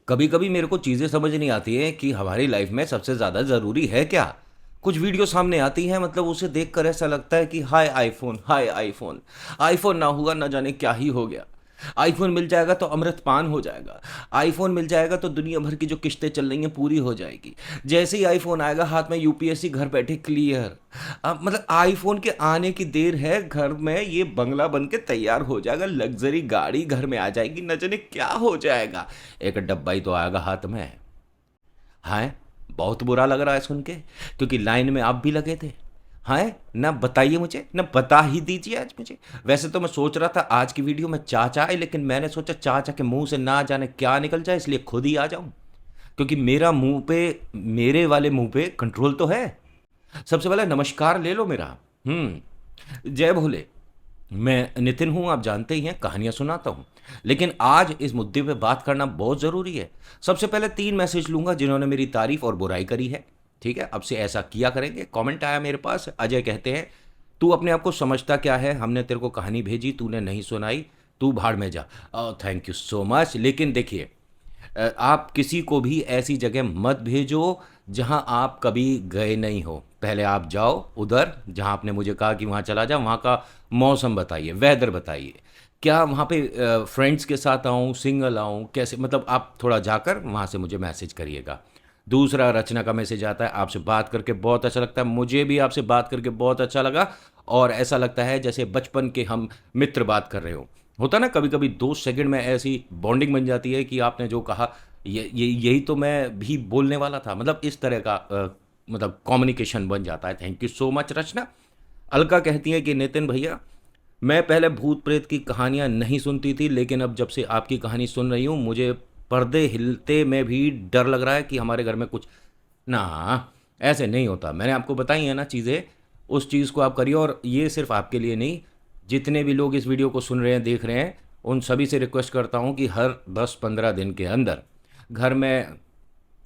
कभी कभी मेरे को चीज़ें समझ नहीं आती हैं कि हमारी लाइफ में सबसे ज़्यादा ज़रूरी है क्या। कुछ वीडियो सामने आती हैं, मतलब उसे देखकर ऐसा लगता है कि हाय आईफोन, हाय आईफोन। आईफोन ना हुआ ना जाने क्या ही हो गया। आईफोन मिल जाएगा तो अमृत पान हो जाएगा। आईफोन मिल जाएगा तो दुनिया भर की जो किस्तें चल रही हैं पूरी हो जाएगी। जैसे ही आईफोन आएगा हाथ में, यूपीएससी घर बैठे क्लियर। अब मतलब आईफोन के आने की देर है, घर में ये बंगला बन के तैयार हो जाएगा, लग्जरी गाड़ी घर में आ जाएगी, न जाने क्या हो जाएगा। एक डब्बा ही तो आएगा हाथ में। हाँ, बहुत बुरा लग रहा है सुन के, क्योंकि लाइन में आप भी लगे थे। हाँ, ना बताइए मुझे, ना बता ही दीजिए आज मुझे। वैसे तो मैं सोच रहा था आज की वीडियो में चाचा है, लेकिन मैंने सोचा चाचा के मुंह से ना जाने क्या निकल जाए, इसलिए खुद ही आ जाऊं। क्योंकि मेरा मुंह पे, मेरे वाले मुंह पे कंट्रोल तो है। सबसे पहले नमस्कार ले लो मेरा। जय भोले। मैं नितिन हूं, आप जानते ही हैं, कहानियां सुनाता हूं। लेकिन आज इस मुद्दे पे बात करना बहुत ज़रूरी है। सबसे पहले 3 मैसेज लूंगा जिन्होंने मेरी तारीफ और बुराई करी है। ठीक है, अब से ऐसा किया करेंगे। कमेंट आया मेरे पास, अजय कहते हैं, तू अपने आप को समझता क्या है, हमने तेरे को कहानी भेजी, तूने नहीं सुनाई, तू भाड़ में जा। Thank you so much. लेकिन देखिए, आप किसी को भी ऐसी जगह मत भेजो जहां आप कभी गए नहीं हो। पहले आप जाओ उधर जहां आपने मुझे कहा कि वहां चला जाओ, वहां का मौसम बताइए, वेदर बताइए। क्या वहां पे फ्रेंड्स के साथ आऊं, सिंगल आऊं, कैसे, मतलब आप थोड़ा जाकर वहां से मुझे मैसेज करिएगा। दूसरा, रचना का मैसेज आता है, आपसे बात करके बहुत अच्छा लगता है। मुझे भी आपसे बात करके बहुत अच्छा लगा, और ऐसा लगता है जैसे बचपन के हम मित्र बात कर रहे हो। होता ना कभी कभी 2 सेकंड में ऐसी बॉन्डिंग बन जाती है कि आपने जो कहा, ये यही तो मैं भी बोलने वाला था, मतलब इस तरह का मतलब कम्युनिकेशन बन जाता है। थैंक यू सो मच रचना। अलका कहती है कि नितिन भैया, मैं पहले भूत प्रेत की कहानियां नहीं सुनती थी, लेकिन अब जब से आपकी कहानी सुन रही हूँ मुझे पर्दे हिलते में भी डर लग रहा है कि हमारे घर में कुछ ना, ऐसे नहीं होता। मैंने आपको बताई है ना चीज़ें, उस चीज़ को आप करिए। और ये सिर्फ आपके लिए नहीं, जितने भी लोग इस वीडियो को सुन रहे हैं, देख रहे हैं, उन सभी से रिक्वेस्ट करता हूँ कि हर 10-15 दिन के अंदर घर में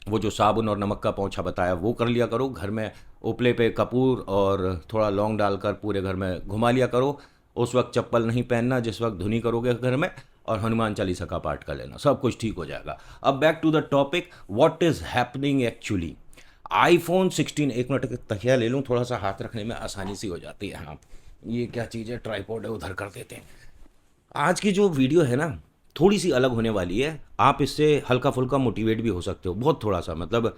वो जो साबुन और नमक का पोंछा बताया वो कर लिया करो। घर में उपले पे कपूर और थोड़ा लौंग डालकर पूरे घर में घुमा लिया करो। उस वक्त चप्पल नहीं पहनना जिस वक्त धुनी करोगे घर में, और हनुमान चालीसा का पाठ कर लेना, सब कुछ ठीक हो जाएगा। अब back to the topic, what is happening actually. IPhone 16, एक मिनट तकिया ले लूँ, थोड़ा सा हाथ रखने में आसानी सी हो जाती है। हाँ, ये क्या चीज़ है, ट्राइपॉड है, उधर कर देते हैं। आज की जो वीडियो है ना, थोड़ी सी अलग होने वाली है। आप इससे हल्का फुल्का मोटिवेट भी हो सकते हो, बहुत थोड़ा सा, मतलब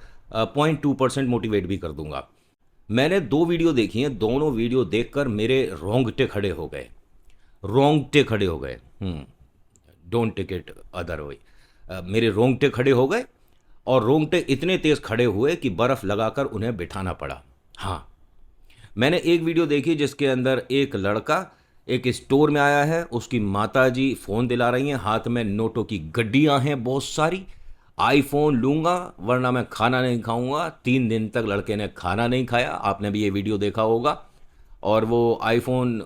0.2% मोटिवेट भी कर दूंगा। मैंने 2 वीडियो देखी हैं, दोनों वीडियो देखकर मेरे रोंगटे खड़े हो गए। रोंगटे खड़े हो गए। Don't take it other way. मेरे रोंगटे खड़े हो गए, और रोंगटे इतने तेज खड़े हुए कि बर्फ लगाकर उन्हें बिठाना पड़ा। हाँ, मैंने एक वीडियो देखी जिसके अंदर एक लड़का एक स्टोर में आया है, उसकी माताजी फ़ोन दिला रही हैं, हाथ में नोटों की गड्डियां हैं बहुत सारी। आईफोन लूंगा वरना मैं खाना नहीं खाऊंगा। 3 दिन तक लड़के ने खाना नहीं खाया, आपने भी ये वीडियो देखा होगा। और वो आईफोन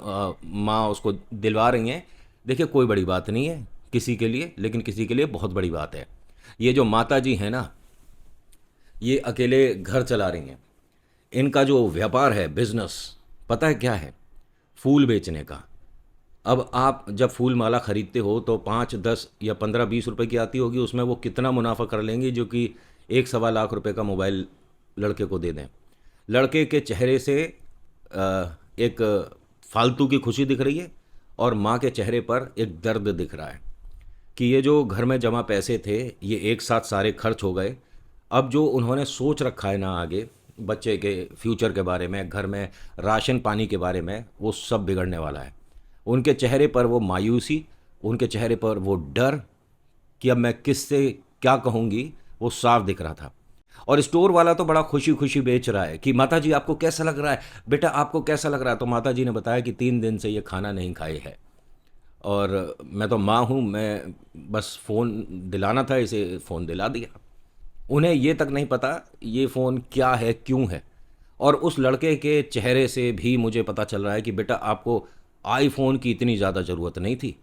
माँ उसको दिलवा रही हैं। देखिए, कोई बड़ी बात नहीं है किसी के लिए, लेकिन किसी के लिए बहुत बड़ी बात है। ये जो माताजी हैं ना, ये अकेले घर चला रही हैं। इनका जो व्यापार है, बिजनेस, पता है क्या है? फूल बेचने का। अब आप जब फूल माला खरीदते हो तो 5, 10 या 15, 20 रुपए की आती होगी, उसमें वो कितना मुनाफा कर लेंगी, जो कि 1-1.25 लाख रुपए का मोबाइल लड़के को दे दें। लड़के के चेहरे से एक फालतू की खुशी दिख रही है, और माँ के चेहरे पर एक दर्द दिख रहा है कि ये जो घर में जमा पैसे थे, ये एक साथ सारे खर्च हो गए। अब जो उन्होंने सोच रखा है ना आगे, बच्चे के फ्यूचर के बारे में, घर में राशन पानी के बारे में, वो सब बिगड़ने वाला है। उनके चेहरे पर वो मायूसी, उनके चेहरे पर वो डर कि अब मैं किससे क्या कहूँगी, वो साफ दिख रहा था। और स्टोर वाला तो बड़ा खुशी खुशी बेच रहा है कि माता जी आपको कैसा लग रहा है, बेटा आपको कैसा लग रहा है। तो माता जी ने बताया कि 3 दिन से ये खाना नहीं खाए है, और मैं तो माँ हूँ, मैं बस फ़ोन दिलाना था, इसे फ़ोन दिला दिया। उन्हें ये तक नहीं पता ये फ़ोन क्या है, क्यों है। और उस लड़के के चेहरे से भी मुझे पता चल रहा है कि बेटा आपको आईफोन की इतनी ज़्यादा ज़रूरत नहीं थी।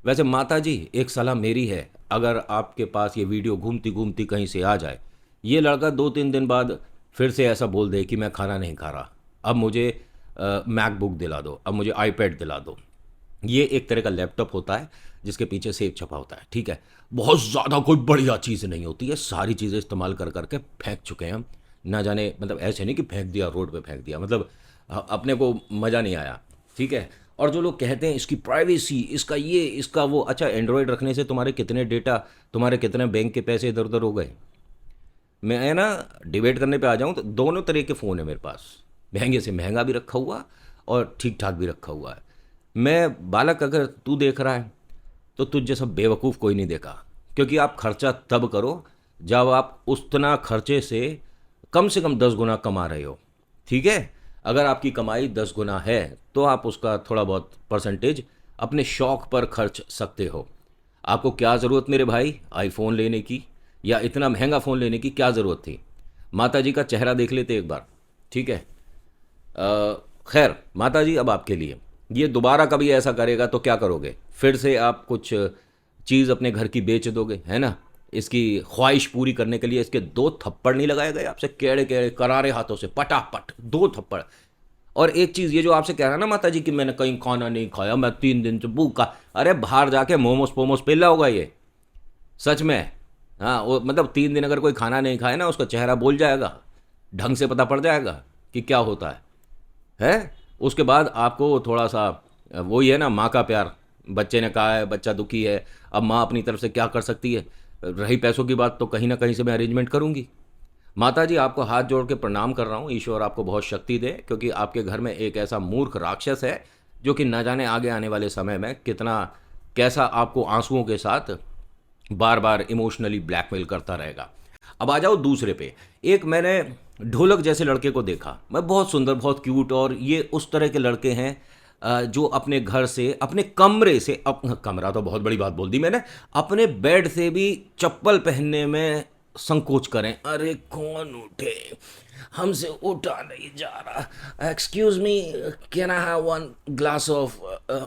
वैसे माता जी, एक सलाह मेरी है, अगर आपके पास ये वीडियो घूमती घूमती कहीं से आ जाए, ये लड़का 2-3 दिन बाद फिर से ऐसा बोल दे कि मैं खाना नहीं खा रहा, अब मुझे मैकबुक दिला दो, अब मुझे आईपैड दिला दो, ये एक तरह का लैपटॉप होता है जिसके पीछे सेब छपा होता है, ठीक है। बहुत ज़्यादा कोई बढ़िया चीज़ नहीं होती है, सारी चीज़ें इस्तेमाल कर करके फेंक चुके हैं हम। ना जाने मतलब ऐसे नहीं कि फेंक दिया रोड पे फेंक दिया, मतलब अपने को मज़ा नहीं आया, ठीक है। और जो लोग कहते हैं इसकी प्राइवेसी, इसका ये इसका वो, अच्छा एंड्रॉयड रखने से तुम्हारे कितने डेटा, तुम्हारे कितने बैंक के पैसे इधर उधर हो गए। मैं ना डिबेट करने पे आ जाऊँ तो दोनों तरह के फ़ोन है मेरे पास, महंगे से महंगा भी रखा हुआ और ठीक ठाक भी रखा हुआ है। मैं बालक, अगर तू देख रहा है तो तुझ जैसा बेवकूफ़ कोई नहीं देखा, क्योंकि आप खर्चा तब करो जब आप उतना खर्चे से कम 10 गुना कमा रहे हो, ठीक है। अगर आपकी कमाई 10 गुना है तो आप उसका थोड़ा बहुत परसेंटेज अपने शौक पर खर्च सकते हो। आपको क्या ज़रूरत मेरे भाई आईफोन लेने की, या इतना महंगा फ़ोन लेने की क्या ज़रूरत थी। माता जी का चेहरा देख लेते एक बार, ठीक है। खैर माता जी, अब आपके लिए, ये दोबारा कभी ऐसा करेगा तो क्या करोगे, फिर से आप कुछ चीज़ अपने घर की बेच दोगे, है ना। इसकी ख्वाहिश पूरी करने के लिए इसके 2 थप्पड़ नहीं लगाए गए आपसे, केड़े केड़े करारे हाथों से पटापट 2 थप्पड़। और एक चीज़, ये जो आपसे कह रहा है ना माता जी कि मैंने कहीं खाना नहीं खाया, मैं 3 दिन से भूखा, अरे बाहर जाके मोमोस पोमोस पेला होगा ये, सच में। हाँ, वो मतलब 3 दिन अगर कोई खाना नहीं खाए ना, उसका चेहरा बोल जाएगा, ढंग से पता पड़ जाएगा कि क्या होता है। उसके बाद आपको थोड़ा सा वही है ना, माँ का प्यार। बच्चे ने कहा है, बच्चा दुखी है, अब माँ अपनी तरफ से क्या कर सकती है। रही पैसों की बात तो कहीं ना कहीं से मैं अरेंजमेंट करूँगी। माता जी, आपको हाथ जोड़ के प्रणाम कर रहा हूँ, ईश्वर आपको बहुत शक्ति दे, क्योंकि आपके घर में एक ऐसा मूर्ख राक्षस है जो कि न जाने आगे आने वाले समय में कितना कैसा आपको आंसुओं के साथ बार बार इमोशनली ब्लैकमेल करता रहेगा। अब आ जाओ दूसरे पे। एक मैंने ढोलक जैसे लड़के को देखा, मैं बहुत सुंदर बहुत क्यूट, और ये उस तरह के लड़के हैं जो अपने घर से, अपने कमरे से, कमरा तो बहुत बड़ी बात बोल दी मैंने, अपने बेड से भी चप्पल पहनने में संकोच करें। अरे कौन उठे, हमसे उठा नहीं जा रहा, excuse me, can I have 1 glass of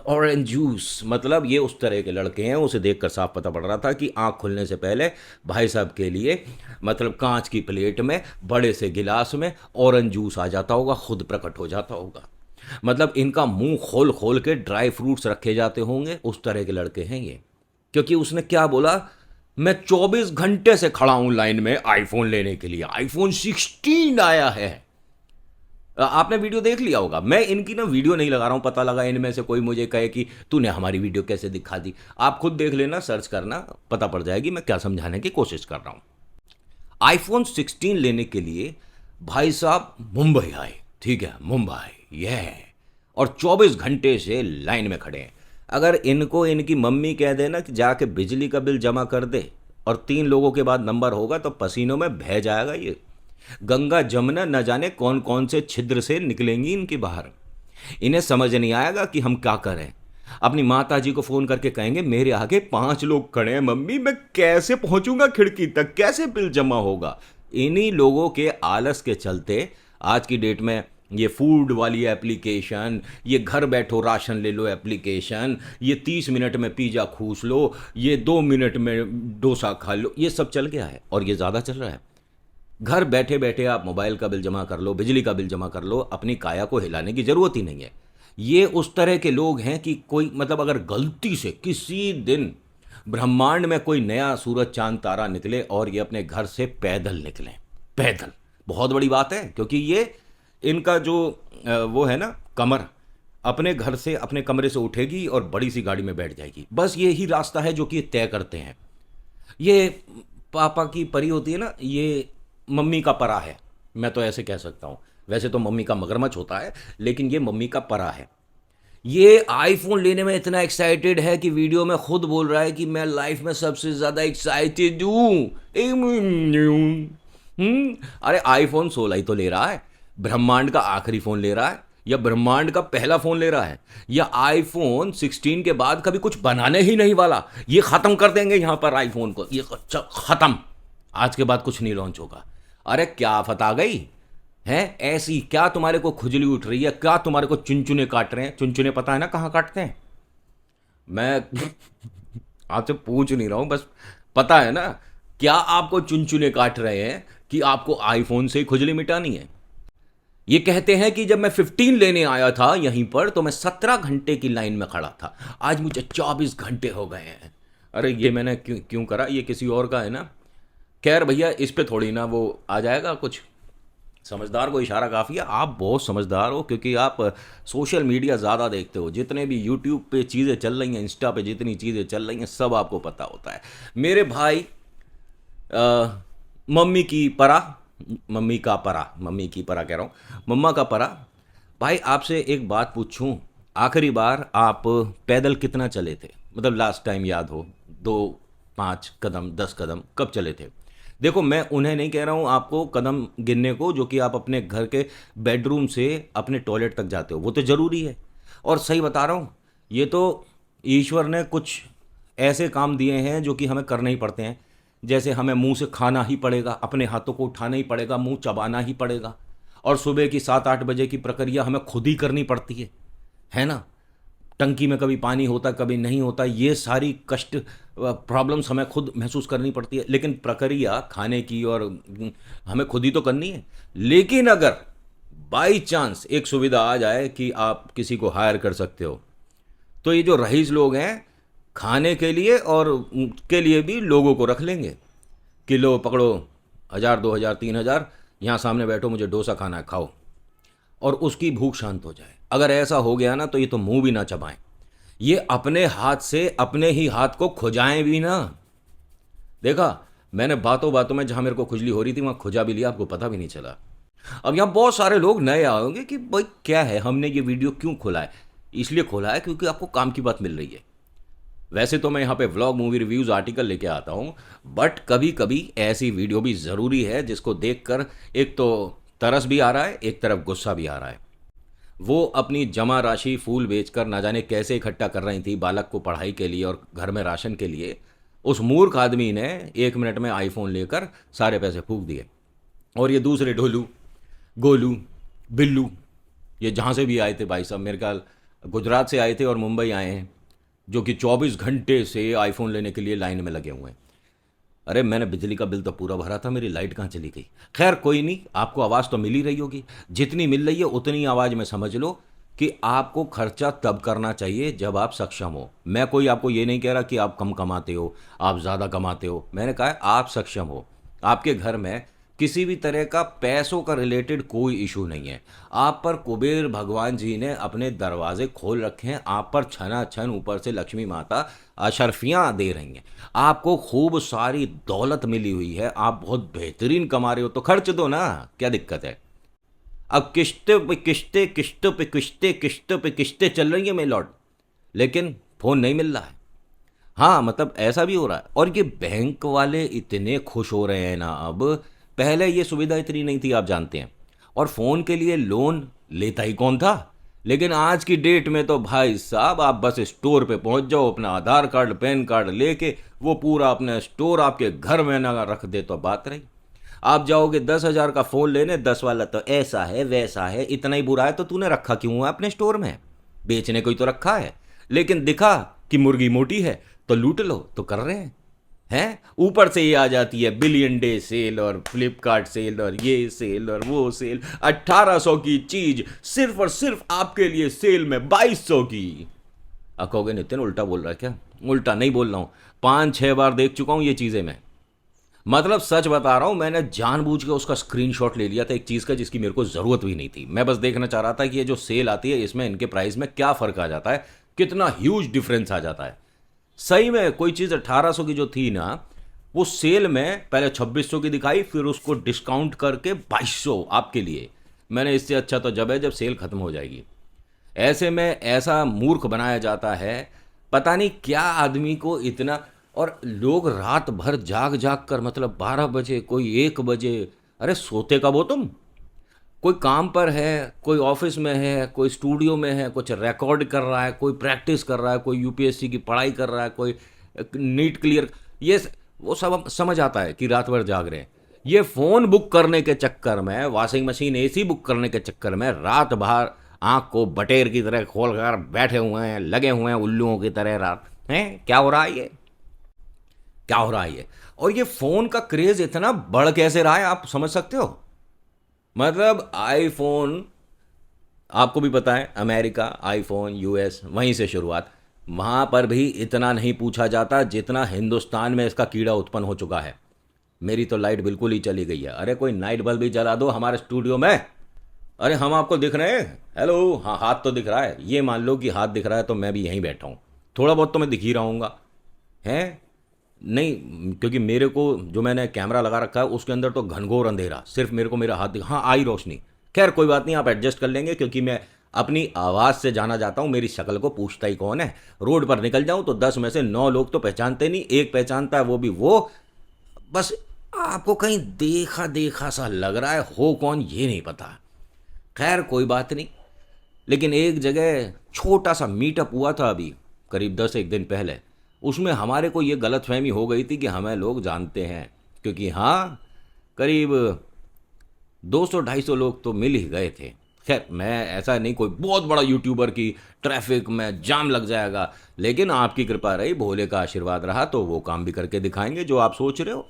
orange juice. मतलब ये उस तरह के लड़के हैं, उसे देखकर साफ पता पड़ रहा था कि आंख खुलने से पहले भाई साहब के लिए मतलब कांच की प्लेट में बड़े से गिलास में ऑरेंज जूस आ जाता होगा, खुद प्रकट हो जाता होगा। मतलब इनका मुंह खोल खोल के ड्राई फ्रूट्स रखे जाते होंगे, उस तरह के लड़के हैं ये। क्योंकि उसने क्या बोला, मैं 24 घंटे से खड़ा हूं लाइन में आईफोन लेने के लिए, आईफोन 16 आया है। आपने वीडियो देख लिया होगा, मैं इनकी ना वीडियो नहीं लगा रहा हूं, पता लगा इनमें से कोई मुझे कहे कि तूने हमारी वीडियो कैसे दिखा दी। आप खुद देख लेना, सर्च करना, पता पड़ जाएगी मैं क्या समझाने की कोशिश कर रहा हूं। आईफोन 16 लेने के लिए भाई साहब मुंबई आए, ठीक है, मुंबई ये, और 24 घंटे से लाइन में खड़े हैं। अगर इनको इनकी मम्मी कह देना कि जाके बिजली का बिल जमा कर दे, और 3 लोगों के बाद नंबर होगा तो पसीनों में बह जाएगा ये। गंगा जमुना न जाने कौन कौन से छिद्र से निकलेंगी इनके बाहर। इन्हें समझ नहीं आएगा कि हम क्या करें। अपनी माता जी को फोन करके कहेंगे मेरे आगे 5 लोग खड़े हैं मम्मी, मैं कैसे पहुंचूंगा खिड़की तक, कैसे बिल जमा होगा। इन्हीं लोगों के आलस के चलते आज की डेट में ये फूड वाली एप्लीकेशन, ये घर बैठो राशन ले लो एप्लीकेशन, ये 30 मिनट में पिज़्ज़ा खूस लो, ये 2 मिनट में डोसा खा लो, ये सब चल गया है और ये ज़्यादा चल रहा है। घर बैठे बैठे आप मोबाइल का बिल जमा कर लो, बिजली का बिल जमा कर लो, अपनी काया को हिलाने की ज़रूरत ही नहीं है। ये उस तरह के लोग हैं कि कोई मतलब अगर गलती से किसी दिन ब्रह्मांड में कोई नया सूरज चांद तारा निकले और ये अपने घर से पैदल निकलें, पैदल, बहुत बड़ी बात है, क्योंकि ये इनका जो वो है ना कमर, अपने घर से अपने कमरे से उठेगी और बड़ी सी गाड़ी में बैठ जाएगी। बस ये ही रास्ता है जो कि ये तय करते हैं। ये पापा की परी होती है ना, ये मम्मी का परा है, मैं तो ऐसे कह सकता हूँ। वैसे तो मम्मी का मगरमच्छ होता है, लेकिन ये मम्मी का परा है। ये आईफोन लेने में इतना एक्साइटेड है कि वीडियो में खुद बोल रहा है कि मैं लाइफ में सबसे ज़्यादा एक्साइटेड हूँ। अरे आईफोन 16 ही तो ले रहा है, ब्रह्मांड का आखिरी फ़ोन ले रहा है, या ब्रह्मांड का पहला फ़ोन ले रहा है, या आईफोन 16 के बाद कभी कुछ बनाने ही नहीं वाला। ये ख़त्म कर देंगे यहाँ पर आईफोन को, ये ख़त्म, आज के बाद कुछ नहीं लॉन्च होगा। अरे क्या आफत आ गई है ऐसी, क्या तुम्हारे को खुजली उठ रही है, क्या तुम्हारे को चुनचुने काट रहे हैं। चुनचुने पता है ना कहाँ काटते हैं, मैं आपसे पूछ नहीं रहा हूँ, बस पता है ना, क्या आपको चुनचुने काट रहे हैं कि आपको आईफोन से खुजली मिटानी है। ये कहते हैं कि जब मैं 15 लेने आया था यहीं पर तो मैं 17 घंटे की लाइन में खड़ा था, आज मुझे 24 घंटे हो गए हैं। अरे ये मैंने क्यों क्यों करा, ये किसी और का है ना। खैर भैया, इस पे थोड़ी ना वो आ जाएगा कुछ। समझदार को इशारा काफ़ी है, आप बहुत समझदार हो क्योंकि आप सोशल मीडिया ज़्यादा देखते हो। जितने भी यूट्यूब पे चीज़ें चल रही हैं, इंस्टा पे जितनी चीज़ें चल रही हैं, सब आपको पता होता है। मेरे भाई, अ, मम्मी की परा, मम्मी की परा कह रहा हूँ, मम्मा का परा। भाई आपसे एक बात पूछूं, आखिरी बार आप पैदल कितना चले थे? मतलब लास्ट टाइम याद हो, 2, 5 कदम, 10 कदम कब चले थे? देखो, मैं उन्हें नहीं कह रहा हूँ आपको कदम गिनने को जो कि आप अपने घर के बेडरूम से अपने टॉयलेट तक जाते हो, वो तो ज़रूरी है। और सही बता रहा हूँ, ये तो ईश्वर ने कुछ ऐसे काम दिए हैं जो कि हमें करने ही पड़ते हैं। जैसे हमें मुंह से खाना ही पड़ेगा, अपने हाथों को उठाना ही पड़ेगा, मुंह चबाना ही पड़ेगा, और सुबह की 7-8 बजे की प्रक्रिया हमें खुद ही करनी पड़ती है ना। टंकी में कभी पानी होता कभी नहीं होता, ये सारी कष्ट प्रॉब्लम्स हमें खुद महसूस करनी पड़ती है, लेकिन प्रक्रिया खाने की और हमें खुद ही तो करनी है। लेकिन अगर बाई चांस एक सुविधा आ जाए कि आप किसी को हायर कर सकते हो, तो ये जो रईस लोग हैं, खाने के लिए और के लिए भी लोगों को रख लेंगे कि लो पकड़ो, 1000, 2000, 3000, यहाँ सामने बैठो, मुझे डोसा खाना है, खाओ, और उसकी भूख शांत हो जाए। अगर ऐसा हो गया ना तो ये तो मुंह भी ना चबाएं, ये अपने हाथ से अपने ही हाथ को खुजाएं भी ना। देखा, मैंने बातों बातों में जहां मेरे को खुजली हो रही थी वहां खुजा भी लिया, आपको पता भी नहीं चला। अब यहाँ बहुत सारे लोग नए आओगे कि भाई क्या है, हमने ये वीडियो क्यों खोला है? इसलिए खोला है क्योंकि आपको काम की बात मिल रही है। वैसे तो मैं यहाँ पे व्लॉग, मूवी रिव्यूज़, आर्टिकल लेके आता हूँ, बट कभी कभी ऐसी वीडियो भी ज़रूरी है जिसको देखकर एक तो तरस भी आ रहा है, एक तरफ गुस्सा भी आ रहा है। वो अपनी जमा राशि फूल बेचकर ना जाने कैसे इकट्ठा कर रही थी बालक को पढ़ाई के लिए और घर में राशन के लिए। उस मूर्ख आदमी ने 1 मिनट में आईफोन लेकर सारे पैसे फूंक दिए। और ये दूसरे ढोलू, गोलू, बिल्लू, ये जहाँ से भी आए थे भाई साहब, मेरे ख्याल गुजरात से आए थे और मुंबई आए हैं, जो कि 24 घंटे से आईफोन लेने के लिए लाइन में लगे हुए हैं। अरे मैंने बिजली का बिल तो पूरा भरा था, मेरी लाइट कहाँ चली गई? खैर कोई नहीं, आपको आवाज़ तो मिल ही रही होगी। जितनी मिल रही है उतनी आवाज़ में समझ लो कि आपको खर्चा तब करना चाहिए जब आप सक्षम हो। मैं कोई आपको ये नहीं कह रहा कि आप कम कमाते हो, आप ज़्यादा कमाते हो। मैंने कहा है आप सक्षम हो, आपके घर में किसी भी तरह का पैसों का रिलेटेड कोई इशू नहीं है। आप पर कुबेर भगवान जी ने अपने दरवाजे खोल रखे हैं, आप पर छना छन ऊपर से लक्ष्मी माता अशर्फियाँ दे रही हैं, आपको खूब सारी दौलत मिली हुई है, आप बहुत बेहतरीन कमा रहे हो, तो खर्च दो ना, क्या दिक्कत है? अब किश्ते पे किश्ते, किश्तों पे किश्ते, किश्तों पे किश्ते चल रही है मेरे लॉर्ड, लेकिन फ़ोन नहीं मिल रहा है। हाँ मतलब ऐसा भी हो रहा है, और ये बैंक वाले इतने खुश हो रहे हैं ना अब, पहले ये सुविधा इतनी नहीं थी, आप जानते हैं। और फ़ोन के लिए लोन लेता ही कौन था? लेकिन आज की डेट में तो भाई साहब आप बस स्टोर पे पहुंच जाओ, अपना आधार कार्ड, पैन कार्ड लेके, वो पूरा अपना स्टोर आपके घर में ना रख दे तो बात रही। आप जाओगे 10,000 का फ़ोन लेने, 10 वाला तो ऐसा है वैसा है, इतना ही बुरा है तो तूने रखा क्यों है अपने स्टोर में? बेचने को ही तो रखा है, लेकिन दिखा कि मुर्गी मोटी है तो लूट लो, तो कर रहे हैं। ऊपर से ये आ जाती है बिलियन डे सेल और फ्लिपकार्ट सेल और ये सेल और वो सेल, 1800 की चीज सिर्फ और सिर्फ आपके लिए सेल में 2200 की। अब कहोगे नितिन उल्टा बोल रहा है क्या? उल्टा नहीं बोल रहा हूं, 5-6 बार देख चुका हूं ये चीजें मैं। मतलब सच बता रहा हूं, मैंने जानबूझ के उसका स्क्रीनशॉट ले लिया था एक चीज का जिसकी मेरे को जरूरत भी नहीं थी। मैं बस देखना चाह रहा था कि ये जो सेल आती है इसमें इनके प्राइस में क्या फर्क आ जाता है, कितना ह्यूज डिफरेंस आ जाता है। सही में कोई चीज़ 1800 की जो थी ना, वो सेल में पहले 2600 की दिखाई, फिर उसको डिस्काउंट करके 2200 आपके लिए। मैंने इससे अच्छा तो जब है जब सेल खत्म हो जाएगी। ऐसे में ऐसा मूर्ख बनाया जाता है, पता नहीं क्या आदमी को इतना। और लोग रात भर जाग जाग कर, मतलब 12 बजे, कोई 1 बजे, अरे सोते कब हो तुम? कोई काम पर है, कोई ऑफिस में है, कोई स्टूडियो में है, कुछ रिकॉर्ड कर रहा है, कोई प्रैक्टिस कर रहा है, कोई यूपीएससी की पढ़ाई कर रहा है, कोई नीट क्लियर, वो सब समझ आता है कि रात भर जाग रहे हैं। ये फ़ोन बुक करने के चक्कर में, वॉशिंग मशीन, एसी बुक करने के चक्कर में रात भर आँख को बटेर की तरह खोल कर बैठे हुए हैं, लगे हुए हैं उल्लुओं की तरह रात। हैं क्या हो रहा है ये? क्या हो रहा है ये? और ये फ़ोन का क्रेज़ इतना बढ़ कैसे रहा है, आप समझ सकते हो? मतलब आईफोन, आपको भी पता है अमेरिका, आईफोन, यूएस, वहीं से शुरुआत। वहाँ पर भी इतना नहीं पूछा जाता जितना हिंदुस्तान में इसका कीड़ा उत्पन्न हो चुका है। मेरी तो लाइट बिल्कुल ही चली गई है। अरे कोई नाइट बल्ब भी जला दो हमारे स्टूडियो में। अरे हम आपको दिख रहे हैं, हेलो, हाँ हाथ तो दिख रहा है, ये मान लो कि हाथ दिख रहा है तो मैं भी यहीं बैठा हूँ। थोड़ा बहुत तो मैं दिख ही रहूँगा, हैं? नहीं, क्योंकि मेरे को जो मैंने कैमरा लगा रखा है उसके अंदर तो घनघोर अंधेरा, सिर्फ मेरे को मेरा हाथ दिख, हाँ आई रोशनी। खैर कोई बात नहीं, आप एडजस्ट कर लेंगे, क्योंकि मैं अपनी आवाज़ से जाना जाता हूँ, मेरी शक्ल को पूछता ही कौन है। रोड पर निकल जाऊँ तो 10 में से 9 लोग तो पहचानते नहीं, एक पहचानता है, वो भी वो बस आपको कहीं देखा देखा सा लग रहा है, हो कौन ये नहीं पता। खैर कोई बात नहीं। लेकिन एक जगह छोटा सा मीटअप हुआ था अभी, करीब 10 एक दिन पहले। उसमें हमारे को ये गलतफहमी हो गई थी कि हमें लोग जानते हैं, क्योंकि हाँ, करीब 200-250 लोग तो मिल ही गए थे। खैर मैं ऐसा नहीं कोई बहुत बड़ा यूट्यूबर की ट्रैफिक में जाम लग जाएगा, लेकिन आपकी कृपा रही, भोले का आशीर्वाद रहा तो वो काम भी करके दिखाएंगे जो आप सोच रहे हो।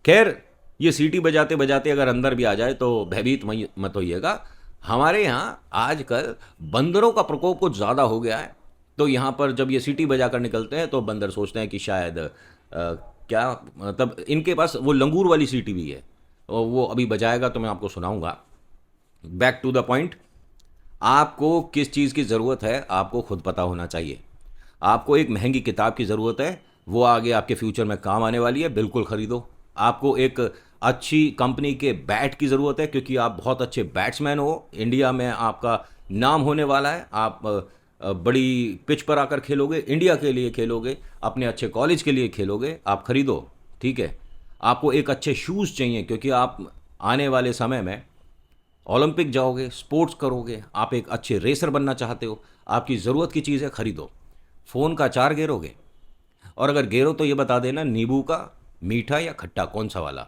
खैर ये सीटी बजाते बजाते अगर अंदर भी आ जाए तो भयभीत मत होइएगा। हमारे यहाँ आजकल बंदरों का प्रकोप कुछ ज़्यादा हो गया है। तो यहाँ पर जब ये सीटी बजा कर निकलते हैं तो बंदर सोचते हैं कि शायद क्या मतलब इनके पास वो लंगूर वाली सीटी भी है, और वो अभी बजाएगा तो मैं आपको सुनाऊंगा। बैक टू द पॉइंट, आपको किस चीज़ की ज़रूरत है आपको खुद पता होना चाहिए। आपको एक महंगी किताब की ज़रूरत है, वो आगे आपके फ्यूचर में काम आने वाली है, बिल्कुल ख़रीदो। आपको एक अच्छी कंपनी के बैट की ज़रूरत है, क्योंकि आप बहुत अच्छे बैट्समैन हो, इंडिया में आपका नाम होने वाला है। आप बड़ी पिच पर आकर खेलोगे, इंडिया के लिए खेलोगे, अपने अच्छे कॉलेज के लिए खेलोगे, आप खरीदो। ठीक है। आपको एक अच्छे शूज़ चाहिए, क्योंकि आप आने वाले समय में ओलंपिक जाओगे, स्पोर्ट्स करोगे, आप एक अच्छे रेसर बनना चाहते हो, आपकी ज़रूरत की चीज़ है, खरीदो। फ़ोन का चार गेरोगे, और अगर गेरो तो ये बता देना नींबू का, मीठा या खट्टा, कौन सा वाला।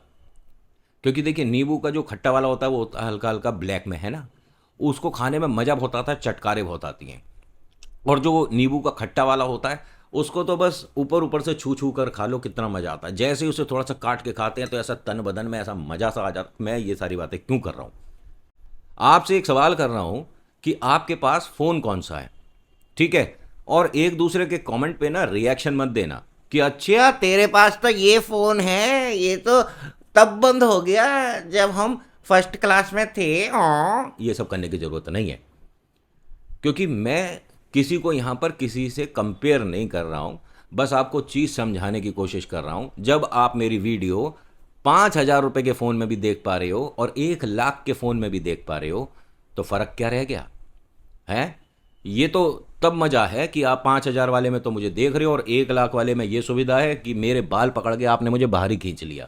क्योंकि देखिए नींबू का जो खट्टा वाला होता है वो होता है हल्का हल्का ब्लैक में, है ना, उसको खाने में मज़ा बहुत आता है, चटकारे बहुत आती हैं। और जो नींबू का खट्टा वाला होता है उसको तो बस ऊपर ऊपर से छू छू कर खा लो, कितना मज़ा आता है। जैसे ही उसे थोड़ा सा काट के खाते हैं तो ऐसा तन बदन में ऐसा मज़ा सा आ जाता। मैं ये सारी बातें क्यों कर रहा हूँ, आपसे एक सवाल कर रहा हूँ कि आपके पास फ़ोन कौन सा है, ठीक है। और एक दूसरे के कमेंट पे ना रिएक्शन मत देना कि अच्छा तेरे पास तो ये फ़ोन है, ये तो तब बंद हो गया जब हम फर्स्ट क्लास में थे। ये सब करने की ज़रूरत नहीं है, क्योंकि मैं किसी को यहाँ पर किसी से कंपेयर नहीं कर रहा हूँ, बस आपको चीज़ समझाने की कोशिश कर रहा हूँ। जब आप मेरी वीडियो 5,000 रुपये के फ़ोन में भी देख पा रहे हो और 1 लाख के फ़ोन में भी देख पा रहे हो, तो फ़र्क क्या रह गया है? ये तो तब मज़ा है कि आप 5,000 वाले में तो मुझे देख रहे हो, और 1 लाख वाले में ये सुविधा है कि मेरे बाल पकड़ के आपने मुझे बाहर ही खींच लिया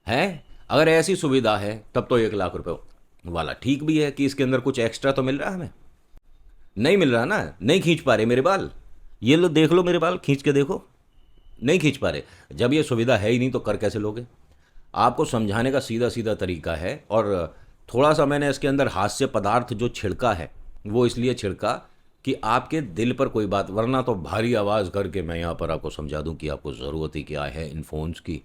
है। अगर ऐसी सुविधा है तब तो 1 लाख रुपये वाला ठीक भी है कि इसके अंदर कुछ एक्स्ट्रा तो मिल रहा है हमें। नहीं मिल रहा ना, नहीं खींच पा रहे मेरे बाल, ये लो देख लो मेरे बाल खींच के देखो, नहीं खींच पा रहे। जब ये सुविधा है ही नहीं तो कर कैसे लोगे। आपको समझाने का सीधा सीधा तरीका है, और थोड़ा सा मैंने इसके अंदर हास्य पदार्थ जो छिड़का है वो इसलिए छिड़का कि आपके दिल पर कोई बात, वरना तो भारी आवाज़ करके मैं यहाँ पर आपको समझा दूँ कि आपको ज़रूरत ही क्या है इन फ़ोन्स की।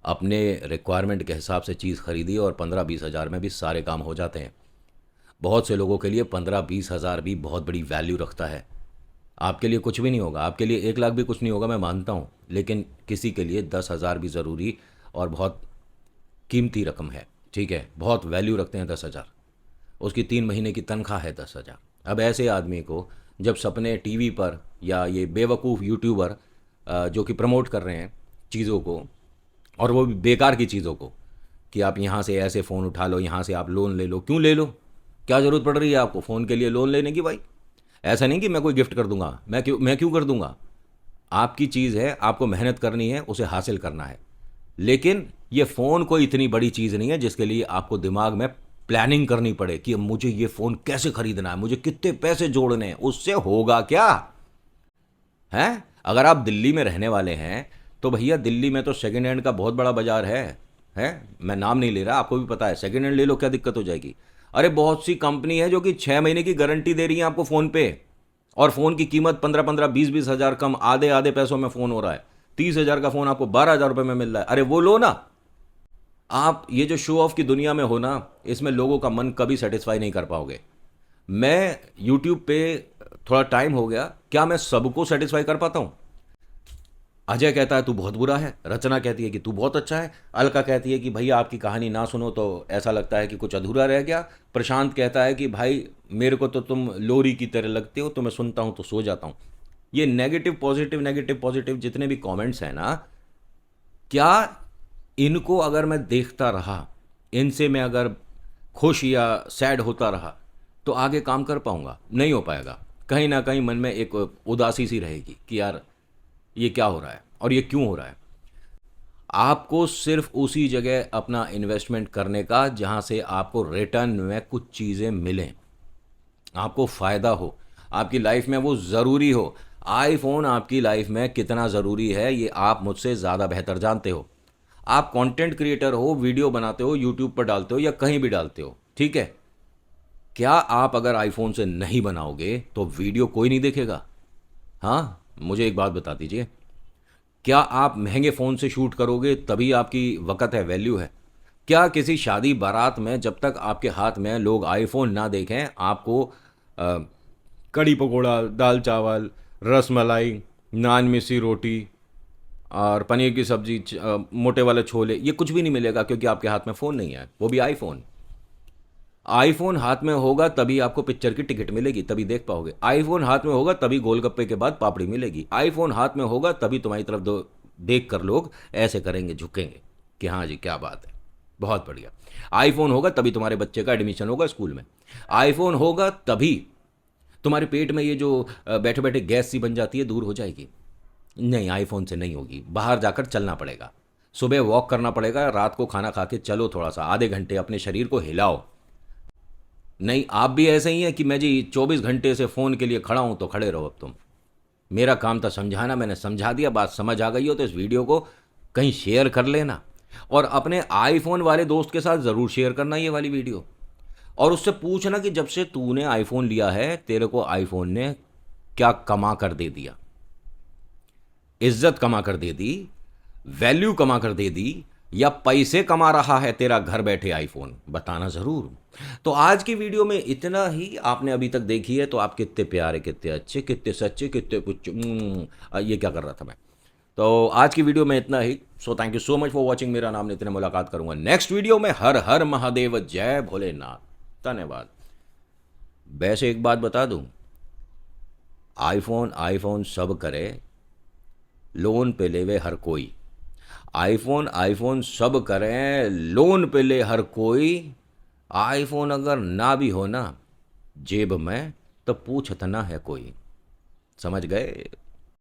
अपने रिक्वायरमेंट के हिसाब से चीज़ खरीदी और 15-20 हज़ार में भी सारे काम हो जाते हैं। बहुत से लोगों के लिए 15-20 हज़ार भी बहुत बड़ी वैल्यू रखता है। आपके लिए कुछ भी नहीं होगा, आपके लिए 1 लाख भी कुछ नहीं होगा, मैं मानता हूँ, लेकिन किसी के लिए 10 हज़ार भी ज़रूरी और बहुत कीमती रकम है। ठीक है, बहुत वैल्यू रखते हैं 10 हज़ार, उसकी 3 महीने की तनख्वाह है 10 हज़ार। अब ऐसे आदमी को जब सपने टीवी पर या ये बेवकूफ़ यूट्यूबर जो कि प्रमोट कर रहे हैं चीज़ों को, और वो भी बेकार की चीज़ों को, कि आप यहाँ से ऐसे फ़ोन उठा लो, यहाँ से आप लोन ले लो, क्यों ले लो, क्या ज़रूरत पड़ रही है आपको फ़ोन के लिए लोन लेने की भाई। ऐसा नहीं कि मैं कोई गिफ्ट कर दूंगा, मैं क्यों कर दूंगा। आपकी चीज़ है, आपको मेहनत करनी है, उसे हासिल करना है। लेकिन ये फ़ोन कोई इतनी बड़ी चीज़ नहीं है जिसके लिए आपको दिमाग में प्लानिंग करनी पड़े कि अब मुझे ये फ़ोन कैसे खरीदना है, मुझे कितने पैसे जोड़ने हैं, उससे होगा क्या है। अगर आप दिल्ली में रहने वाले हैं तो भैया दिल्ली में तो सेकेंड हैंड का बहुत बड़ा बाजार है। मैं नाम नहीं ले रहा, आपको भी पता है, सेकेंड हैंड ले लो, क्या दिक्कत हो जाएगी। अरे बहुत सी कंपनी है जो कि 6 महीने की गारंटी दे रही है आपको फ़ोन पे, और फ़ोन की कीमत 15-15, 20-20 हज़ार कम, आधे आधे पैसों में फ़ोन हो रहा है। 30 हज़ार का फ़ोन आपको 12,000 रुपये में मिल रहा है, अरे वो लो ना। आप ये जो शो ऑफ की दुनिया में हो ना, इसमें लोगों का मन कभी सेटिस्फाई नहीं कर पाओगे। मैं यूट्यूब पे थोड़ा टाइम हो गया, क्या मैं सबको सेटिस्फाई कर पाता हूँ? अजय कहता है तू बहुत बुरा है, रचना कहती है कि तू बहुत अच्छा है, अलका कहती है कि भैया आपकी कहानी ना सुनो तो ऐसा लगता है कि कुछ अधूरा रह गया, प्रशांत कहता है कि भाई मेरे को तो तुम लोरी की तरह लगते हो, तो मैं सुनता हूँ तो सो जाता हूँ। ये नेगेटिव पॉजिटिव जितने भी कमेंट्स हैं ना, क्या इनको अगर मैं देखता रहा, इनसे मैं अगर खुश या सैड होता रहा, तो आगे काम कर पाऊंगा? नहीं हो पाएगा। कहीं ना कहीं मन में एक उदासी सी रहेगी कि यार ये क्या हो रहा है और ये क्यों हो रहा है। आपको सिर्फ उसी जगह अपना इन्वेस्टमेंट करने का जहां से आपको रिटर्न में कुछ चीज़ें मिलें, आपको फ़ायदा हो, आपकी लाइफ में वो ज़रूरी हो। आईफोन आपकी लाइफ में कितना ज़रूरी है ये आप मुझसे ज़्यादा बेहतर जानते हो। आप कंटेंट क्रिएटर हो, वीडियो बनाते हो, यूट्यूब पर डालते हो या कहीं भी डालते हो, ठीक है। क्या आप अगर आईफोन से नहीं बनाओगे तो वीडियो कोई नहीं देखेगा? हाँ, मुझे एक बात बता दीजिए, क्या आप महंगे फ़ोन से शूट करोगे तभी आपकी वक़्त है, वैल्यू है? क्या किसी शादी बारात में जब तक आपके हाथ में लोग आईफोन ना देखें, आपको अ, कढ़ी पकोड़ा, दाल चावल, रस मलाई, नान मिस्सी रोटी और पनीर की सब्जी, मोटे वाले छोले, ये कुछ भी नहीं मिलेगा क्योंकि आपके हाथ में फ़ोन नहीं है, वो भी आईफोन। आईफोन हाथ में होगा तभी आपको पिक्चर की टिकट मिलेगी, तभी देख पाओगे। आईफोन हाथ में होगा तभी गोलगप्पे के बाद पापड़ी मिलेगी। आईफोन हाथ में होगा तभी तुम्हारी तरफ दो देख कर लोग ऐसे करेंगे, झुकेंगे कि हाँ जी क्या बात है, बहुत बढ़िया। आईफोन होगा तभी तुम्हारे बच्चे का एडमिशन होगा स्कूल में। आईफोन होगा तभी तुम्हारे पेट में ये जो बैठे बैठे गैस सी बन जाती है दूर हो जाएगी। नहीं, आईफोन से नहीं होगी, बाहर जाकर चलना पड़ेगा, सुबह वॉक करना पड़ेगा, रात को खाना खा के चलो, थोड़ा सा आधे घंटे अपने शरीर को हिलाओ। नहीं, आप भी ऐसे ही हैं कि मैं जी 24 घंटे से फ़ोन के लिए खड़ा हूं, तो खड़े रहो। अब तुम, मेरा काम था समझाना, मैंने समझा दिया, बात समझ आ गई हो तो इस वीडियो को कहीं शेयर कर लेना, और अपने आईफोन वाले दोस्त के साथ ज़रूर शेयर करना ये वाली वीडियो, और उससे पूछना कि जब से तूने आईफोन लिया है तेरे को आईफोन ने क्या कमा कर दे दिया। इज्जत कमा कर दे दी, वैल्यू कमा कर दे दी, या पैसे कमा रहा है तेरा घर बैठे आईफोन, बताना ज़रूर। तो आज की वीडियो में इतना ही आपने अभी तक देखी है, तो आप कितने प्यारे, कितने अच्छे, कितने सच्चे, कितने कुछ ये क्या कर रहा था मैं। तो आज की वीडियो में इतना ही। So thank you so much for watching. मेरा नाम नितिन, मुलाकात करूंगा नेक्स्ट वीडियो में। हर हर महादेव, जय भोलेनाथ, धन्यवाद। वैसे एक बात बता दूं, आईफोन आईफोन सब करे, लोन पे लेवे हर कोई। आईफोन आईफोन सब करें, लोन पे ले हर कोई। आईफोन अगर ना भी हो ना जेब में, तो पूछत ना है कोई। समझ गए?